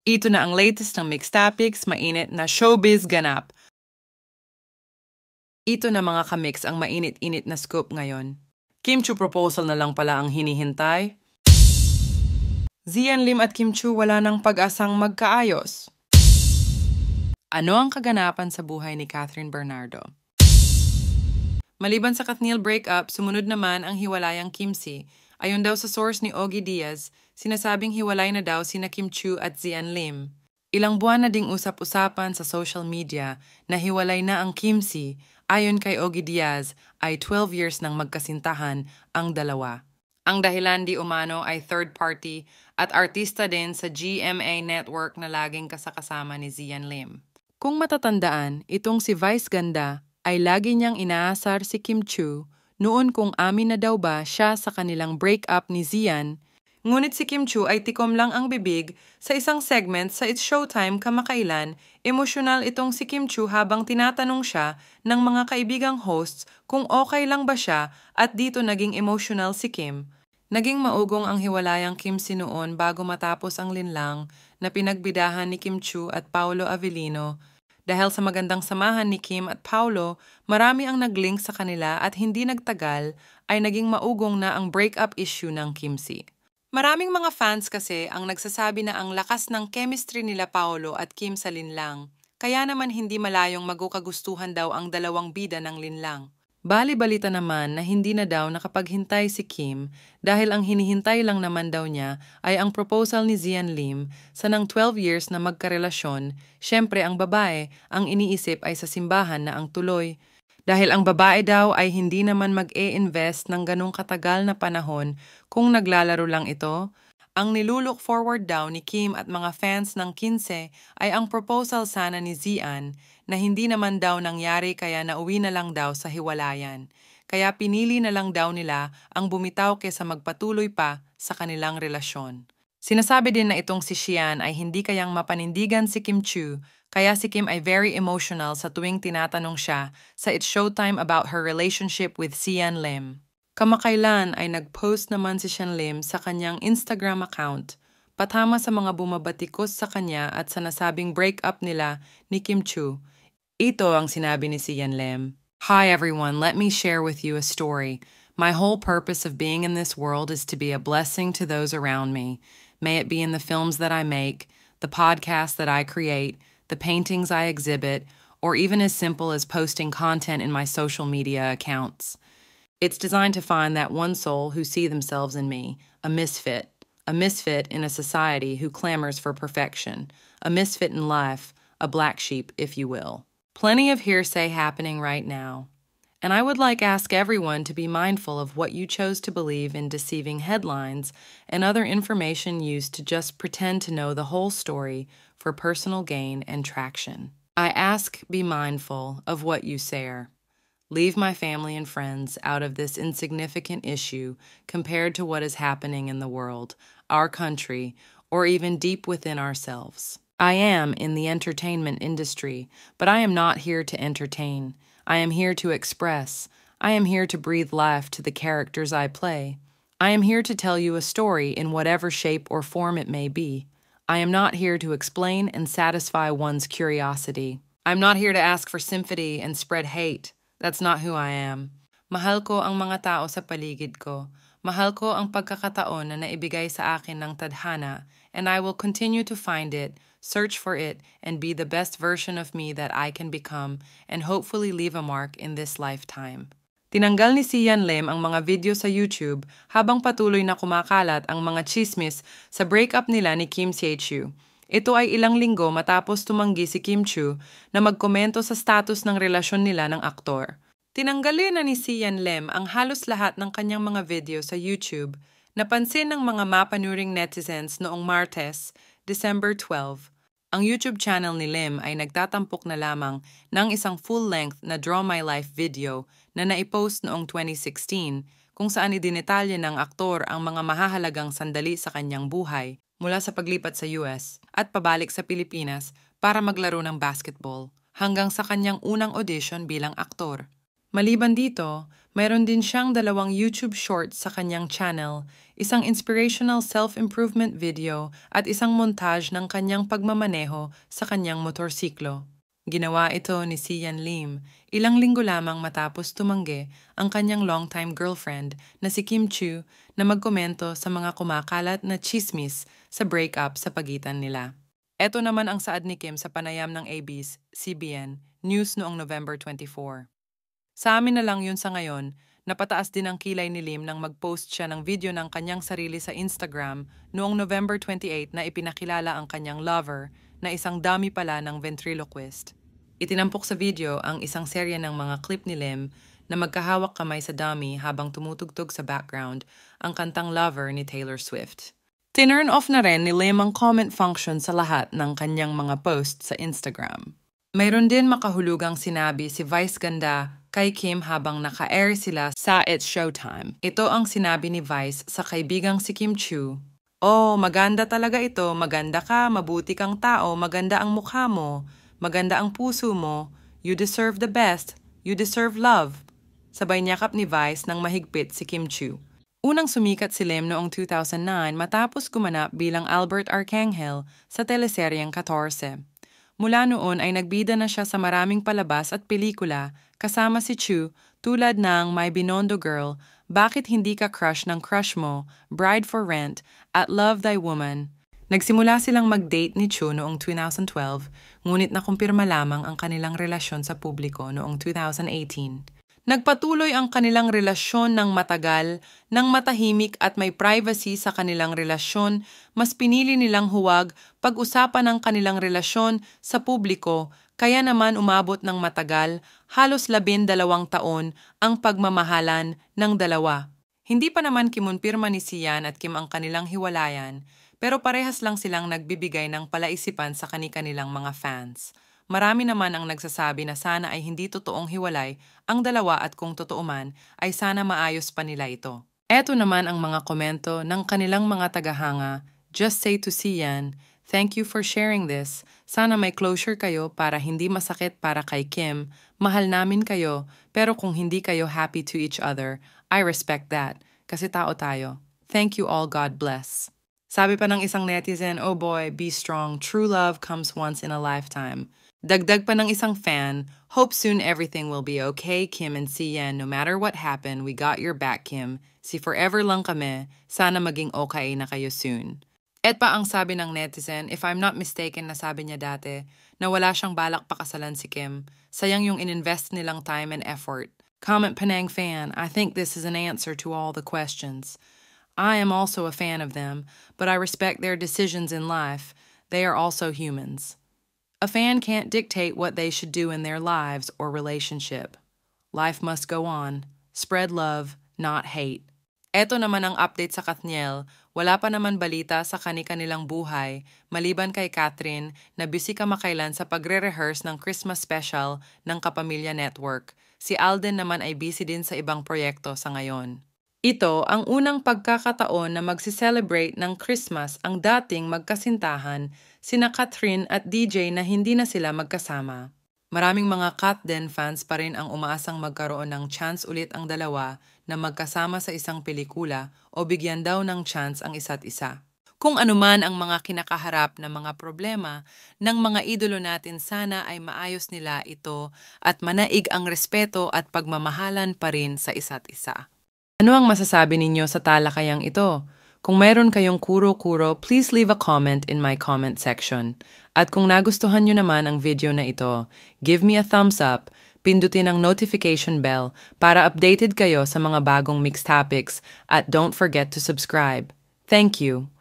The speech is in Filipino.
Ito na ang latest ng Mixed Topics, mainit na showbiz ganap. Ito na mga kamix ang mainit-init na scoop ngayon. Kim Chiu proposal na lang pala ang hinihintay. Zian Lim at Kim Chiu wala nang pag-asang magkaayos. Ano ang kaganapan sa buhay ni Catherine Bernardo? Maliban sa Kathniel breakup, sumunod naman ang hiwalayang Kimsi. Ayon daw sa source ni Ogie Diaz, sinasabing hiwalay na daw sina Kim Chiu at Zian Lim. Ilang buwan na ding usap-usapan sa social media na hiwalay na ang Kimsi. Ayon kay Ogie Diaz, ay 12 years nang magkasintahan ang dalawa. Ang dahilan di umano ay third party at artista din sa GMA network na laging kasakasama ni Zian Lim. Kung matatandaan, itong si Vice Ganda ay lagi niyang inaasar si Kim Chiu noon kung amin na daw ba siya sa kanilang breakup ni Zian. Ngunit si Kim Chiu ay tikom lang ang bibig sa isang segment sa It's Showtime kamakailan. Emosyonal itong si Kim Chiu habang tinatanong siya ng mga kaibigang hosts kung okay lang ba siya at dito naging emotional si Kim. Naging maugong ang hiwalayang Kimsi noon bago matapos ang linlang na pinagbidahan ni Kim Chiu at Paolo Avellino. Dahil sa magandang samahan ni Kim at Paolo, marami ang nag-link sa kanila at hindi nagtagal ay naging maugong na ang breakup issue ng Kimsi. Maraming mga fans kasi ang nagsasabi na ang lakas ng chemistry nila Paolo at Kim sa linlang, kaya naman hindi malayong magkagustuhan daw ang dalawang bida ng linlang. Bali-balita naman na hindi na daw nakapaghintay si Kim dahil ang hinihintay lang naman daw niya ay ang proposal ni Zian Lim sa nang 12 years na magkarelasyon. Siyempre ang babae, ang iniisip ay sa simbahan na ang tuloy. Dahil ang babae daw ay hindi naman mag-e-invest ng ganong katagal na panahon kung naglalaro lang ito. Ang nilulook forward daw ni Kim at mga fans ng 15 ay ang proposal sana ni Zian na hindi naman daw nangyari kaya nauwi na lang daw sa hiwalayan. Kaya pinili na lang daw nila ang bumitaw kesa magpatuloy pa sa kanilang relasyon. Sinasabi din na itong si Xian ay hindi kayang mapanindigan si Kim Chiu, kaya si Kim ay very emotional sa tuwing tinatanong siya sa It's Showtime about her relationship with Zian Lim. Kamakailan ay nag-post naman si Zian Lim sa kanyang Instagram account, patama sa mga bumabatikos sa kanya at sa nasabing breakup nila ni Kim Chiu. Ito ang sinabi ni Zian Lim. Hi everyone, let me share with you a story. My whole purpose of being in this world is to be a blessing to those around me. May it be in the films that I make, the podcasts that I create, the paintings I exhibit, or even as simple as posting content in my social media accounts. It's designed to find that one soul who see themselves in me, a misfit in a society who clamors for perfection, a misfit in life, a black sheep, if you will. Plenty of hearsay happening right now. And I would ask everyone to be mindful of what you chose to believe in deceiving headlines and other information used to just pretend to know the whole story for personal gain and traction. I ask be mindful of what you share. Leave my family and friends out of this insignificant issue compared to what is happening in the world, our country, or even deep within ourselves. I am in the entertainment industry, but I am not here to entertain. I am here to express. I am here to breathe life to the characters I play. I am here to tell you a story in whatever shape or form it may be. I am not here to explain and satisfy one's curiosity. I'm not here to ask for sympathy and spread hate. That's not who I am. Mahal ko ang mga tao sa paligid ko. Mahal ko ang pagkakataon na naibigay sa akin ng tadhana, and I will continue to find it, search for it, and be the best version of me that I can become, and hopefully leave a mark in this lifetime. Tinanggal ni Zian Lim ang mga video sa YouTube habang patuloy na kumakalat ang mga chismis sa breakup nila ni Kim Chiu. Ito ay ilang linggo matapos tumanggi si Kim Chiu na magkomento sa status ng relasyon nila ng aktor. Tinanggalin na ni Zian Lim ang halos lahat ng kanyang mga video sa YouTube. Napansin ng mga mapanuring netizens noong Martes, December 12. Ang YouTube channel ni Lim ay nagtatampok na lamang ng isang full-length na Draw My Life video na naipost noong 2016 kung saan idinitalye ng aktor ang mga mahahalagang sandali sa kanyang buhay mula sa paglipat sa US at pabalik sa Pilipinas para maglaro ng basketball hanggang sa kanyang unang audition bilang aktor. Maliban dito, Mayroon din siyang 2 YouTube shorts sa kanyang channel, isang inspirational self-improvement video at isang montage ng kanyang pagmamaneho sa kanyang motorsiklo. Ginawa ito ni Sian Lim, ilang linggo lamang matapos tumanggi ang kanyang longtime girlfriend na si Kim Chiu na magkomento sa mga kumakalat na chismis sa breakup sa pagitan nila. Ito naman ang saad ni Kim sa panayam ng ABS-CBN News noong November 24. Sa amin na lang yun sa ngayon, napataas din ang kilay ni Lim nang mag-post siya ng video ng kanyang sarili sa Instagram noong November 28 na ipinakilala ang kanyang lover na isang dummy pala ng ventriloquist. Itinampok sa video ang isang serye ng mga clip ni Lim na magkahawak kamay sa dummy habang tumutugtog sa background ang kantang Lover ni Taylor Swift. Tinurn off na rin ni Lim ang comment function sa lahat ng kanyang mga posts sa Instagram. Mayroon din makahulugang sinabi si Vice Ganda kay Kim habang naka-air sila sa It's Showtime. Ito ang sinabi ni Vice sa kaibigang si Kim Chiu. "Oh, maganda talaga ito. Maganda ka, mabuti kang tao, maganda ang mukha mo. Maganda ang puso mo. You deserve the best. You deserve love." Sabay niyakap ni Vice nang mahigpit si Kim Chiu. Unang sumikat si Lim noong 2009 matapos gumanap bilang Albert Arcangel sa teleseryeng 14. Mula noon ay nagbida na siya sa maraming palabas at pelikula kasama si Chiu tulad ng My Binondo Girl, Bakit Hindi Ka Crush ng Crush Mo, Bride for Rent, at Love Thy Woman. Nagsimula silang mag-date ni Chiu noong 2012, ngunit nakumpirma lamang ang kanilang relasyon sa publiko noong 2018. Nagpatuloy ang kanilang relasyon ng matagal, ng matahimik at may privacy sa kanilang relasyon, mas pinili nilang huwag pag-usapan ang kanilang relasyon sa publiko, kaya naman umabot ng matagal, halos 12 taon ang pagmamahalan ng dalawa. Hindi pa naman kinumpirma ni Sian at Kim ang kanilang hiwalayan, pero parehas lang silang nagbibigay ng palaisipan sa kani-kanilang mga fans. Marami naman ang nagsasabi na sana ay hindi totoong hiwalay ang dalawa at kung totoo man ay sana maayos pa nila ito. Eto naman ang mga komento ng kanilang mga tagahanga. Just say to Sian, "Thank you for sharing this. Sana may closure kayo para hindi masakit para kay Kim. Mahal namin kayo, pero kung hindi kayo happy to each other, I respect that. Kasi tao tayo. Thank you all, God bless." Sabi pa ng isang netizen, "Oh boy, be strong. True love comes once in a lifetime." Dagdag pa ng isang fan, "Hope soon everything will be okay, Kim and Sian. No matter what happened, we got your back, Kim. Si forever lang kami. Sana maging okay na kayo soon." Et pa ang sabi ng netizen, if I'm not mistaken na sabi niya dati, na wala siyang balak pakasalan si Kim. Sayang yung ininvest nilang time and effort. Comment Penang fan, "I think this is an answer to all the questions. I am also a fan of them, but I respect their decisions in life. They are also humans. A fan can't dictate what they should do in their lives or relationship. Life must go on. Spread love, not hate." Eto naman ang update sa Kathniel. Wala pa naman balita sa kani-kanilang buhay, maliban kay Catherine na busy kamakailan sa pagre-rehearse ng Christmas special ng Kapamilya Network. Si Alden naman ay busy din sa ibang proyekto sa ngayon. Ito ang unang pagkakataon na magsi-celebrate ng Christmas ang dating magkasintahan sina Catherine at DJ na hindi na sila magkasama. Maraming mga Katden fans pa rin ang umaasang magkaroon ng chance ulit ang dalawa na magkasama sa isang pelikula o bigyan daw ng chance ang isa't isa. Kung anuman ang mga kinakaharap na mga problema ng mga idolo natin, sana ay maayos nila ito at manaig ang respeto at pagmamahalan pa rin sa isa't isa. Ano ang masasabi ninyo sa talakayang ito? Kung mayroon kayong kuro-kuro, please leave a comment in my comment section. At kung nagustuhan nyo naman ang video na ito, give me a thumbs up, pindutin ang notification bell para updated kayo sa mga bagong mixed topics at don't forget to subscribe. Thank you!